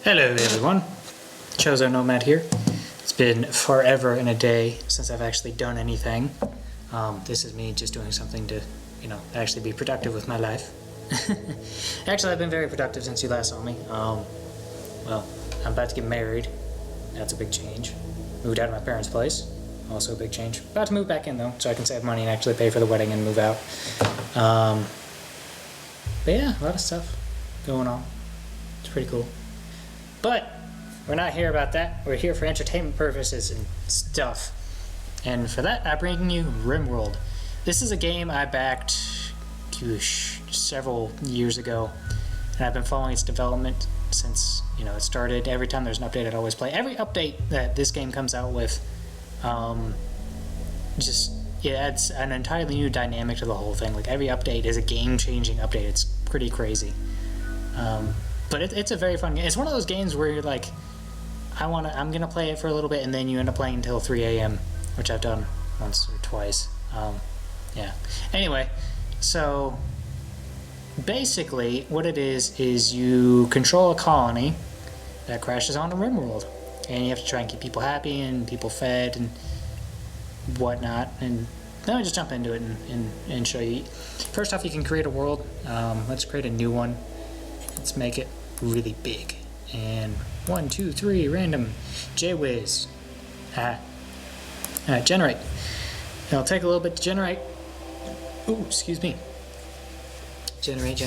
Hello everyone, Chozo Nomad here. It's been forever and a day since I've actually done anything. This is me just doing something to, actually be productive with my life. Actually, I've been very productive since you last saw me. Well, I'm about to get married. That's a big change. Moved out of my parents' place. Also a big change. About to move back in though, so I can save money and actually pay for the wedding and move out. But yeah, a lot of stuff going on. It's pretty cool. But we're not here about that. We're here for entertainment purposes and stuff. And for that, I bring you RimWorld. This is a game I backed several years ago, and I've been following its development since it started. Every time there's an update, I'd always play. Every update that this game comes out with, it adds an entirely new dynamic to the whole thing. Like every update is a game-changing update. It's pretty crazy. But it's a very fun game. It's one of those games where you're like, I'm gonna play it for a little bit, and then you end up playing until 3 a.m., which I've done once or twice. Yeah. Anyway, so basically what it is you control a colony that crashes onto RimWorld, and you have to try and keep people happy and people fed and whatnot. And let me just jump into it and show you. First off, you can create a world. Let's create a new one. Let's make it really big. And 1, 2, 3, random JWiz. Generate. It'll take a little bit to generate. Ooh, excuse me. Generate.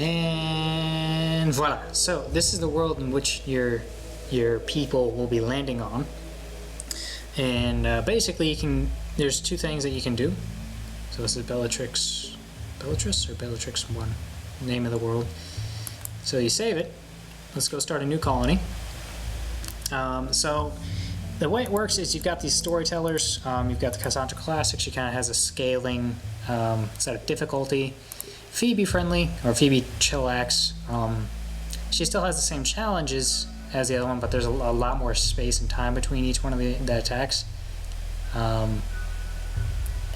And voila. So this is the world in which your people will be landing on. And basically, there's two things that you can do. So this is Bellatrix or Bellatrix 1, name of the world. So you save it. Let's go start a new colony. So the way it works is you've got these storytellers. You've got the Cassandra Classic. She kind of has a scaling set of difficulty. Phoebe friendly, or Phoebe chillax. She still has the same challenges as the other one, but there's a lot more space and time between each one of the attacks. And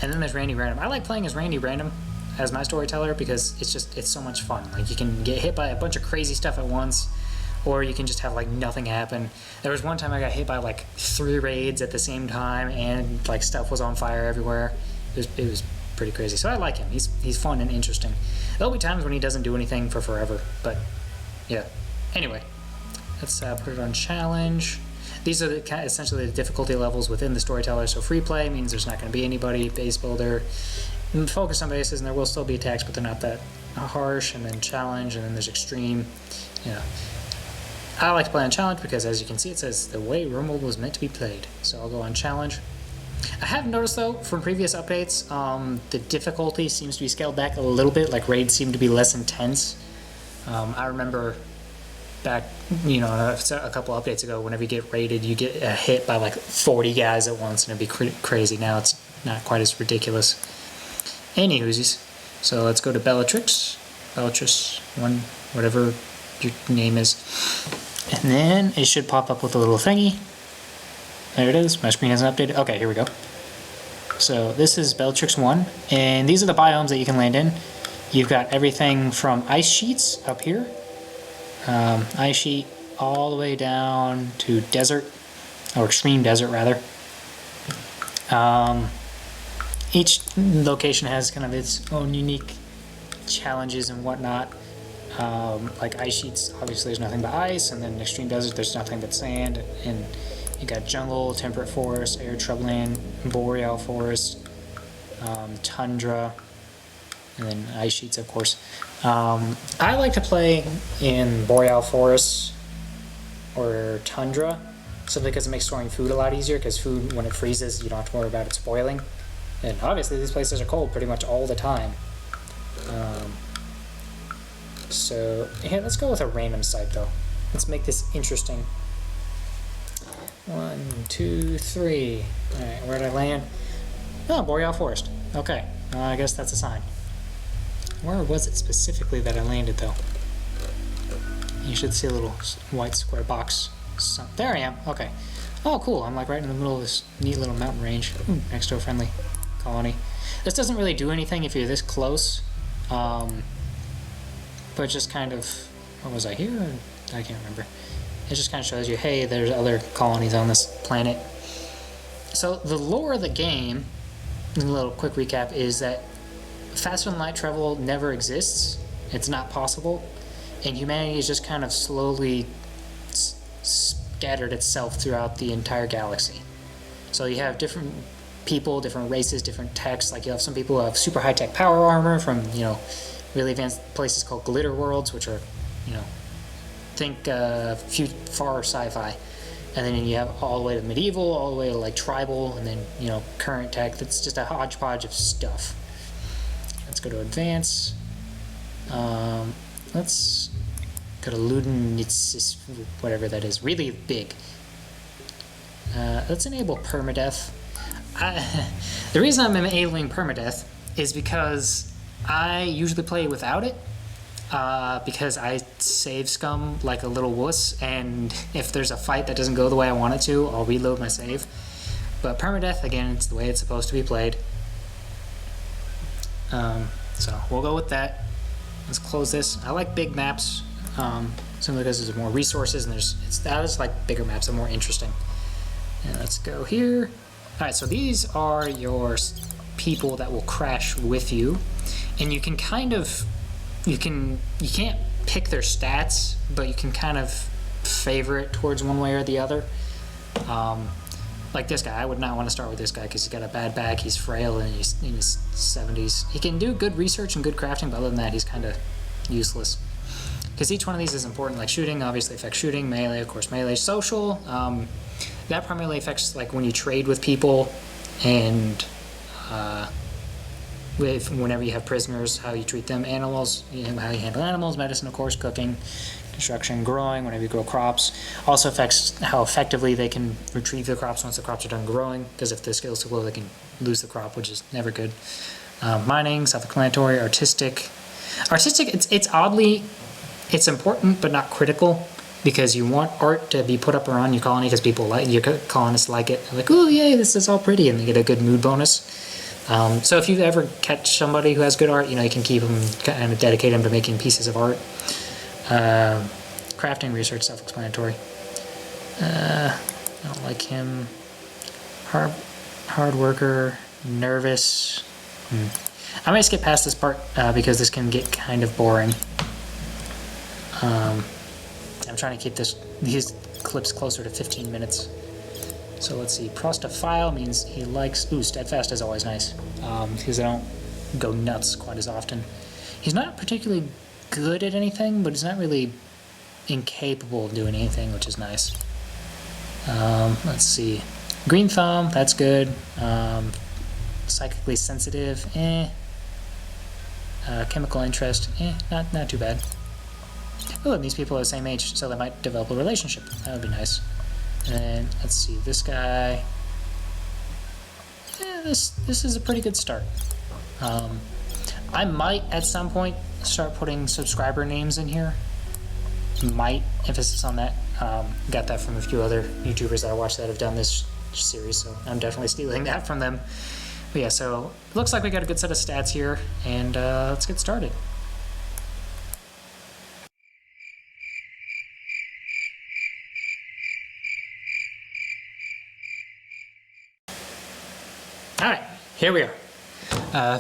then there's Randy Random. I like playing as Randy Random as my storyteller because it's so much fun. Like, you can get hit by a bunch of crazy stuff at once, or you can just have like nothing happen. There was one time I got hit by like 3 raids at the same time, and like stuff was on fire everywhere. It was pretty crazy. So I like him. He's fun and interesting. There'll be times when he doesn't do anything for forever, but yeah. Anyway, let's put it on challenge. These are essentially the difficulty levels within the storyteller. So free play means there's not going to be anybody. Base builder, focus on bases, and there will still be attacks, but they're not that harsh. And then challenge, and then there's extreme. I like to play on challenge because, as you can see, it says the way RimWorld was meant to be played. So I'll go on challenge. I have noticed though from previous updates, the difficulty seems to be scaled back a little bit. Like raids seem to be less intense. I remember back, a couple updates ago, whenever you get raided, you get hit by like 40 guys at once, and it'd be crazy. Now it's not quite as ridiculous. Anywhoosies, so let's go to Bellatrix 1, whatever your name is, and then it should pop up with a little thingy. There it is. My screen hasn't updated. Okay, here we go. So this is Bellatrix 1, and these are the biomes that you can land in. You've got everything from ice sheets up here, ice sheet, all the way down to desert, or extreme desert rather. Each location has kind of its own unique challenges and whatnot. Like ice sheets, obviously there's nothing but ice, and then extreme desert, there's nothing but sand, and you got jungle, temperate forest, air shrubland, boreal forest, tundra, and then ice sheets, of course. I like to play in boreal forests or tundra simply because it makes storing food a lot easier, because food, when it freezes, you don't have to worry about it spoiling. And obviously these places are cold pretty much all the time. So here, let's go with a random site though. Let's make this interesting. 1, 2, 3. Alright, where did I land? Oh, boreal forest. Okay, I guess that's a sign. Where was it specifically that I landed though? You should see a little white square box. So, there I am. Okay. Oh, cool. I'm like right in the middle of this neat little mountain range. Next to a friendly colony. This doesn't really do anything if you're this close, but just kind of Or was I here? I can't remember. It just kind of shows you, hey, there's other colonies on this planet. So the lore of the game, a little quick recap, is that faster than light travel never exists. It's not possible. And humanity is just kind of slowly scattered itself throughout the entire galaxy. So you have different people, different races, different techs. Like you have some people who have super high-tech power armor from, really advanced places called glitter worlds, which are, think far sci-fi. And then you have all the way to medieval, all the way to like tribal, and then, current tech. That's just a hodgepodge of stuff. Let's go to advance. Let's go to Ludinitsis, whatever that is. Really big. Let's enable permadeath. The reason I'm enabling permadeath is because I usually play without it. Because I save scum like a little wuss, and if there's a fight that doesn't go the way I want it to, I'll reload my save. But permadeath, again, it's the way it's supposed to be played. So we'll go with that. Let's close this. I like big maps, simply because there's more resources, and I just like bigger maps. They're more interesting. And let's go here. All right, so these are your people that will crash with you, and you can kind of. You can't pick their stats, but you can kind of favor it towards one way or the other. Like this guy, I would not want to start with this guy because he's got a bad back, he's frail, and he's in his 70s. He can do good research and good crafting, but other than that, he's kind of useless. Because each one of these is important, like shooting obviously affects shooting, melee, of course, melee, social. That primarily affects like when you trade with people and whenever you have prisoners, how you treat them, animals, how you handle animals, medicine, of course, cooking, construction, growing, whenever you grow crops. Also affects how effectively they can retrieve the crops once the crops are done growing, because if the skill's too low, they can lose the crop, which is never good. Mining, self-explanatory, artistic. Artistic, it's oddly, it's important, but not critical, because you want art to be put up around your colony, because people like, your colonists like it. They're like, oh, yay, this is all pretty, and they get a good mood bonus. So if you ever catch somebody who has good art, you can keep them, kind of dedicate them to making pieces of art. Crafting, research, self-explanatory. I don't like him. Hard worker, nervous. I might skip past this part because this can get kind of boring. I'm trying to keep these clips closer to 15 minutes. So let's see, prostophile means he likes, steadfast is always nice, because they don't go nuts quite as often. He's not particularly good at anything, but he's not really incapable of doing anything, which is nice. Let's see, green thumb, that's good. Psychically sensitive, chemical interest, not too bad. Oh, and these people are the same age, so they might develop a relationship. That would be nice. And let's see, this guy. This is a pretty good start. I might at some point start putting subscriber names in here. Might, emphasis on that. Got that from a few other YouTubers that I watch that have done this series, so I'm definitely stealing that from them. But yeah, so looks like we got a good set of stats here, and let's get started. Alright, here we are.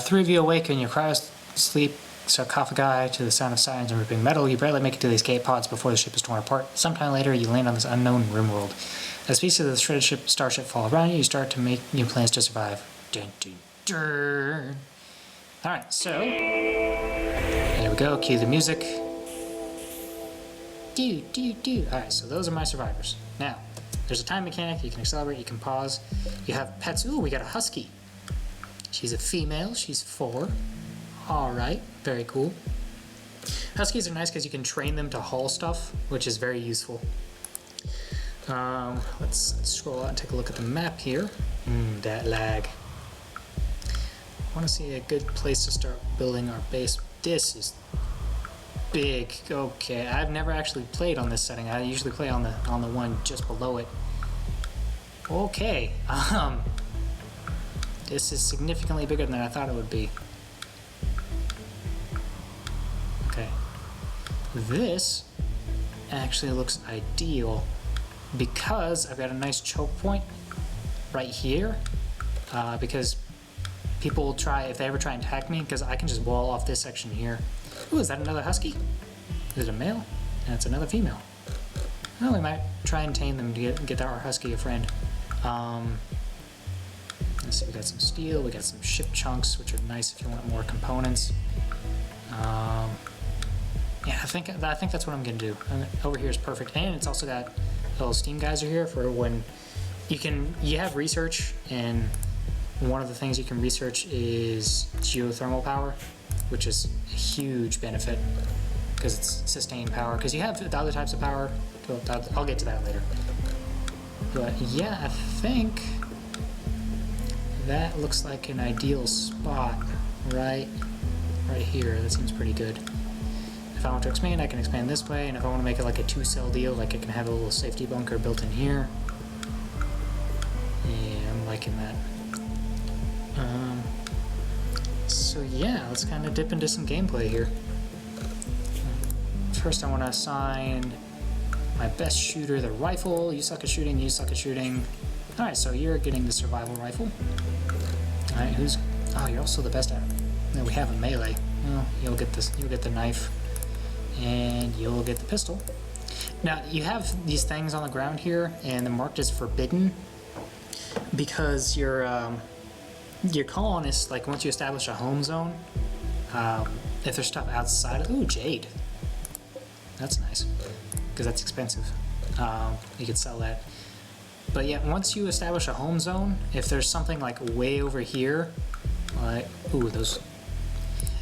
Three of you awake in your cryo-sleep sarcophagi to the sound of sirens and ripping metal. You barely make it to the escape pods before the ship is torn apart. Sometime later, you land on this unknown rimworld. As pieces of the shredded starship fall around you, you start to make new plans to survive. Dun, dun, dun. Alright, so there we go. Cue the music. Alright, so those are my survivors. Now, there's a time mechanic. You can accelerate, you can pause. You have pets. Ooh, we got a husky. She's a female. She's 4. Alright, very cool. Huskies are nice because you can train them to haul stuff, which is very useful. Let's scroll out and take a look at the map here. That lag. I want to see a good place to start building our base. This is big. Okay, I've never actually played on this setting. I usually play on the one just below it. Okay. This is significantly bigger than I thought it would be. Okay. this actually looks ideal because I've got a nice choke point right here, because people will try, if they ever try and attack me, because I can just wall off this section here. Ooh, is that another husky? Is it a male? And it's another female. Oh, we might try and tame them to get our husky a friend. Let's see, we got some steel, we got some ship chunks, which are nice if you want more components. Yeah, I think that's what I'm gonna do. Over here is perfect, and it's also got little steam geyser here for when you have research, and one of the things you can research is geothermal power, which is a huge benefit because it's sustained power. Because you have the other types of power. I'll get to that later. But yeah, I think that looks like an ideal spot right here. That seems pretty good. If I want to expand, I can expand this way, and if I want to make it like a 2-cell deal, like I can have a little safety bunker built in here. Yeah, I'm liking that. So yeah, let's kind of dip into some gameplay here. First, I want to assign my best shooter the rifle. You suck at shooting, you suck at shooting. Alright, so you're getting the survival rifle. Alright, oh, you're also the best at it. No, we have a melee. Well, you'll get the knife. And you'll get the pistol. Now, you have these things on the ground here, and they're marked as forbidden because your colonists, like once you establish a home zone, if there's stuff outside of, ooh, jade. That's nice, because that's expensive. You could sell that. But yeah, once you establish a home zone, if there's something like way over here, like, ooh,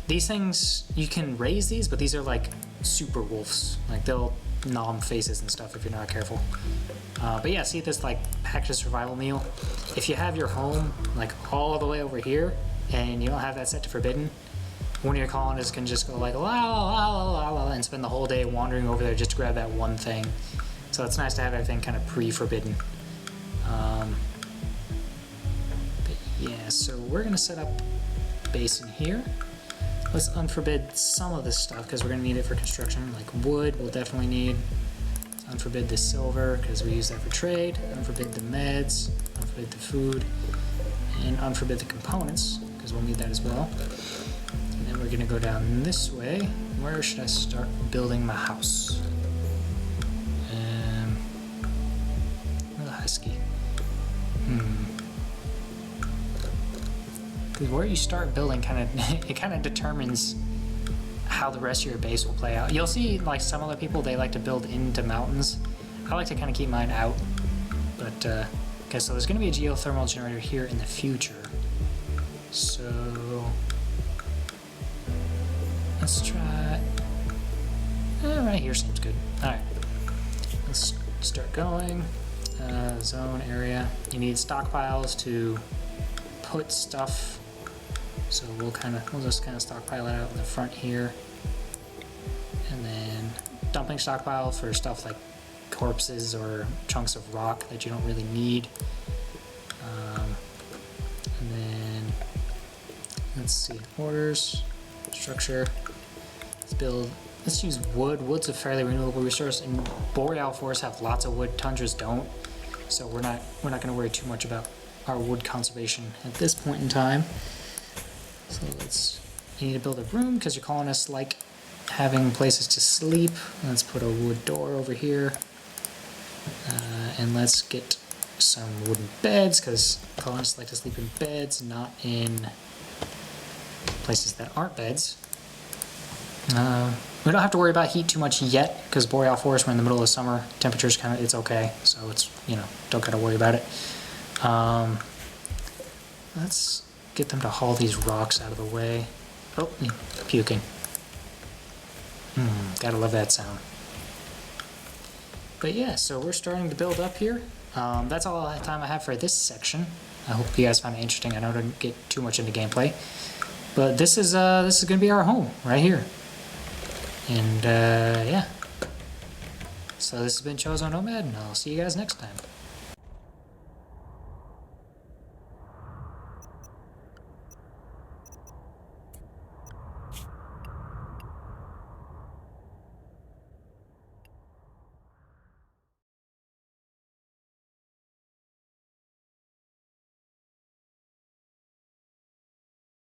these things, you can raise these, but these are like super wolves. Like they'll nom faces and stuff if you're not careful. But yeah, see this like packaged survival meal? If you have your home like all the way over here and you don't have that set to forbidden, one of your colonists can just go like la la la la la and spend the whole day wandering over there just to grab that one thing. So it's nice to have everything kind of pre-forbidden. But yeah, so we're gonna set up base in here. Let's unforbid some of this stuff because we're going to need it for construction. Like wood we'll definitely need. Unforbid the silver because we use that for trade. Unforbid the meds. Unforbid the food. And unforbid the components because we'll need that as well. And then we're going to go down this way. Where should I start building my house? The husky. Because where you start building it kind of determines how the rest of your base will play out. You'll see like some other people, they like to build into mountains. I like to kind of keep mine out. But okay, so there's going to be a geothermal generator here in the future. So let's try right here seems good. Alright, let's start going. Zone area. You need stockpiles to put stuff. So we'll just kind of stockpile it out in the front here, and then dumping stockpile for stuff like corpses or chunks of rock that you don't really need. And then let's see, orders, structure. Let's use wood. Wood's a fairly renewable resource, and boreal forests have lots of wood. Tundras don't, so we're not going to worry too much about our wood conservation at this point in time. So you need to build a room because your colonists like having places to sleep. Let's put a wood door over here. And let's get some wooden beds because colonists like to sleep in beds, not in places that aren't beds. We don't have to worry about heat too much yet because boreal forest, we're in the middle of summer. Temperatures it's okay. So it's, don't got to worry about it. Let's get them to haul these rocks out of the way. Oh, puking. Gotta love that sound. But yeah, so we're starting to build up here. That's all the time I have for this section. I hope you guys found it interesting. I know I didn't get too much into gameplay, but this is gonna be our home right here. And yeah. So this has been Chozo Nomad, and I'll see you guys next time.